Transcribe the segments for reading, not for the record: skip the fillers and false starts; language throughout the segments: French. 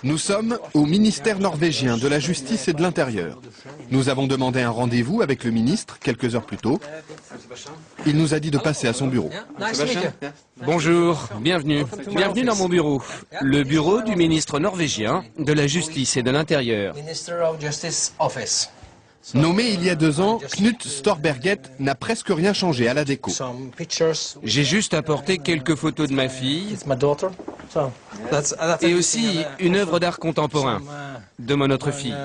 Nous sommes au ministère norvégien de la Justice et de l'Intérieur. Nous avons demandé un rendez-vous avec le ministre quelques heures plus tôt. Il nous a dit de passer à son bureau. Bonjour, bienvenue. Bienvenue dans mon bureau. Le bureau du ministre norvégien de la Justice et de l'Intérieur. Nommé il y a 2 ans, Knut Storberget n'a presque rien changé à la déco. J'ai juste apporté quelques photos de ma fille et aussi une œuvre d'art contemporain de mon autre fille.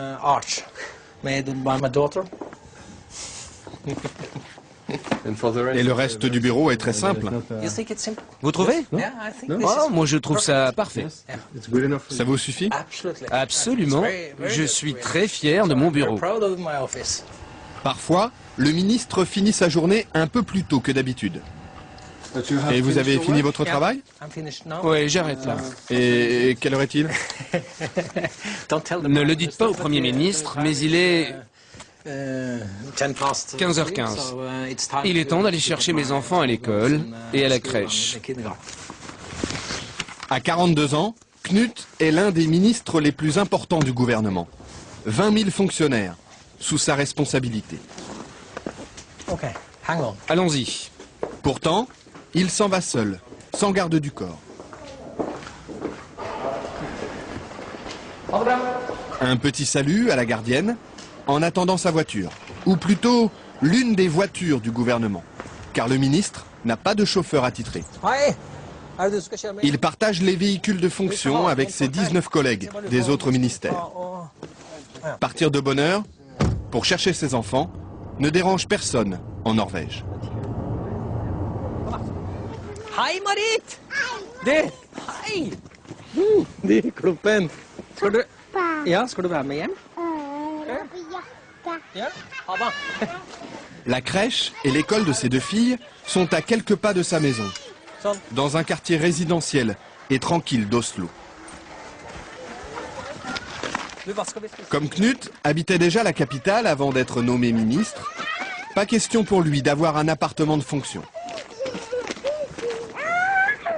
Et le reste du bureau est très simple. Vous trouvez? Oh, moi je trouve ça parfait. Ça vous suffit? Absolument. Je suis très fier de mon bureau. Parfois, le ministre finit sa journée un peu plus tôt que d'habitude. Et vous avez fini votre travail? Oui, j'arrête là. Et quelle heure est-il? Ne le dites pas au Premier ministre, mais il est 15h15. Il est temps d'aller chercher mes enfants à l'école et à la crèche. À 42 ans, Knut est l'un des ministres les plus importants du gouvernement. 20 000 fonctionnaires sous sa responsabilité. Allons-y. Pourtant, il s'en va seul, sans garde du corps. Un petit salut à la gardienne en attendant sa voiture, ou plutôt l'une des voitures du gouvernement, car le ministre n'a pas de chauffeur attitré. Il partage les véhicules de fonction avec ses 19 collègues des autres ministères. Partir de bonne heure pour chercher ses enfants ne dérange personne en Norvège. Hei, Marit! Hei! Kloppen. Skal du være med hjem? Ja. Ha det. La crèche et l'école de ses 2 filles sont à quelques pas de sa maison, dans un quartier résidentiel et tranquille d'Oslo. Comme Knut habitait déjà la capitale avant d'être nommé ministre, pas question pour lui d'avoir un appartement de fonction.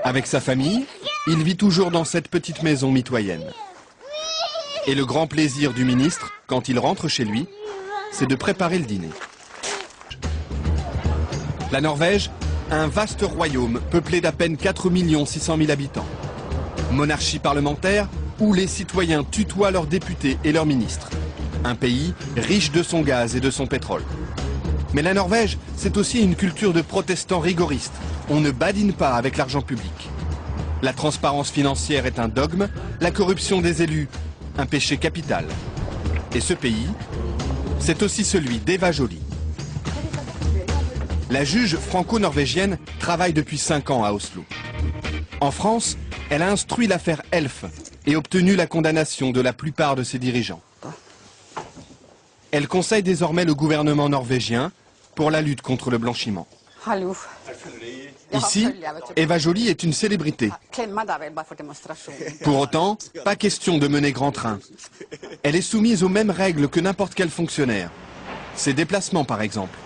Avec sa famille, il vit toujours dans cette petite maison mitoyenne. Et le grand plaisir du ministre, quand il rentre chez lui, c'est de préparer le dîner. La Norvège, un vaste royaume peuplé d'à peine 4 600 000 habitants. Monarchie parlementaire où les citoyens tutoient leurs députés et leurs ministres. Un pays riche de son gaz et de son pétrole. Mais la Norvège, c'est aussi une culture de protestants rigoristes. On ne badine pas avec l'argent public. La transparence financière est un dogme, la corruption des élus, un péché capital. Et ce pays, c'est aussi celui d'Eva Joly. La juge franco-norvégienne travaille depuis 5 ans à Oslo. En France, elle a instruit l'affaire Elf et obtenu la condamnation de la plupart de ses dirigeants. Elle conseille désormais le gouvernement norvégien pour la lutte contre le blanchiment. Ici, Eva Joly est une célébrité. Pour autant, pas question de mener grand train. Elle est soumise aux mêmes règles que n'importe quel fonctionnaire. Ses déplacements, par exemple.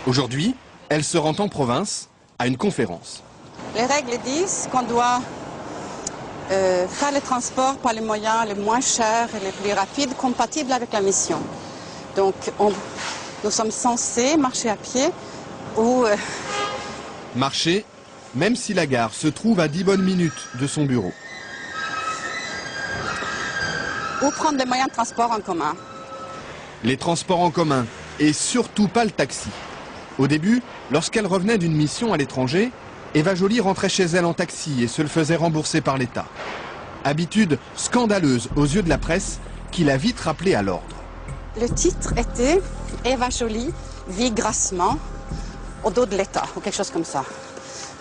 Aujourd'hui, elle se rend en province à une conférence. Les règles disent qu'on doit faire les transports par les moyens les moins chers et les plus rapides compatibles avec la mission. Donc, nous sommes censés marcher à pied ou... Marcher, même si la gare se trouve à 10 bonnes minutes de son bureau. Ou prendre les moyens de transport en commun. Les transports en commun, et surtout pas le taxi. Au début, lorsqu'elle revenait d'une mission à l'étranger, Eva Joly rentrait chez elle en taxi et se le faisait rembourser par l'État. Habitude scandaleuse aux yeux de la presse qui l'a vite rappelée à l'ordre. Le titre était « Eva Joly vit grassement au dos de l'État » ou quelque chose comme ça.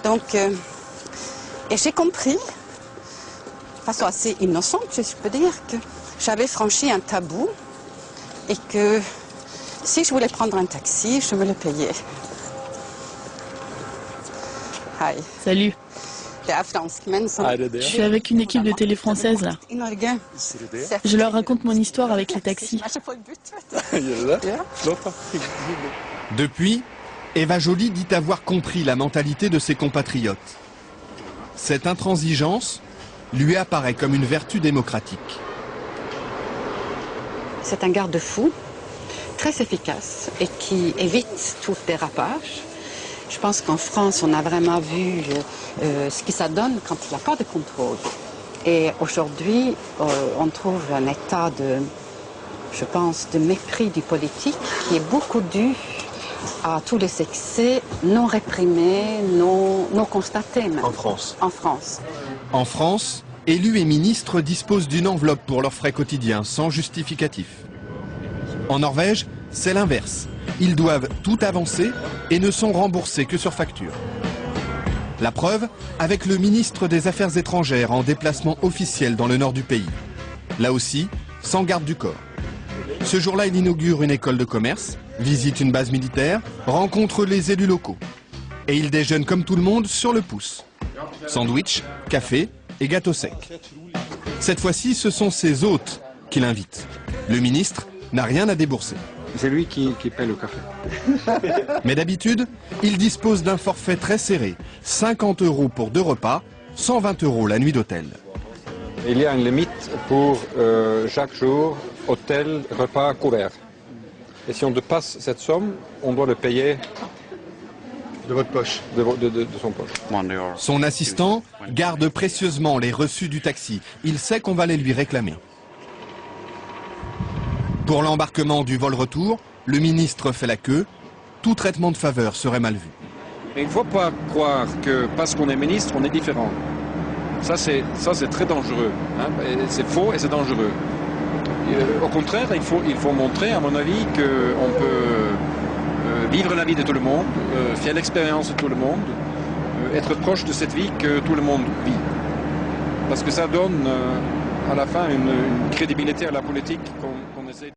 Donc, et j'ai compris, de façon assez innocente, je peux dire, que j'avais franchi un tabou et que si je voulais prendre un taxi, je me le payais. Hi. Salut. Je Je suis avec une équipe de télé française là. Je leur raconte mon histoire avec les taxis. Depuis, Eva Joly dit avoir compris la mentalité de ses compatriotes. Cette intransigeance lui apparaît comme une vertu démocratique. C'est un garde-fou très efficace et qui évite tout dérapage. Je pense qu'en France, on a vraiment vu ce que ça donne quand il n'y a pas de contrôle. Et aujourd'hui, on trouve un état je pense, de mépris du politique qui est beaucoup dû à tous les excès non réprimés, non constatés même. En France. En France. En France, élus et ministres disposent d'une enveloppe pour leurs frais quotidiens, sans justificatif. En Norvège, c'est l'inverse. Ils doivent tout avancer et ne sont remboursés que sur facture. La preuve, avec le ministre des Affaires étrangères en déplacement officiel dans le nord du pays. Là aussi, sans garde du corps. Ce jour-là, il inaugure une école de commerce, visite une base militaire, rencontre les élus locaux. Et il déjeune comme tout le monde sur le pouce. Sandwich, café et gâteau sec. Cette fois-ci, ce sont ses hôtes qui l'invitent. Le ministre n'a rien à débourser. C'est lui qui paie le café. Mais d'habitude, il dispose d'un forfait très serré. 50 € pour 2 repas, 120 € la nuit d'hôtel. Il y a une limite pour chaque jour, hôtel, repas, couvert. Et si on dépasse cette somme, on doit le payer de votre poche. De son poche. Son assistant garde précieusement les reçus du taxi. Il sait qu'on va les lui réclamer. Pour l'embarquement du vol retour, le ministre fait la queue. Tout traitement de faveur serait mal vu. Il ne faut pas croire que parce qu'on est ministre, on est différent. Ça, c'est très dangereux. Hein. C'est faux et c'est dangereux. Au contraire, il faut montrer, à mon avis, qu'on peut vivre la vie de tout le monde, faire l'expérience de tout le monde, être proche de cette vie que tout le monde vit. Parce que ça donne à la fin une crédibilité à la politique qu'on essaie.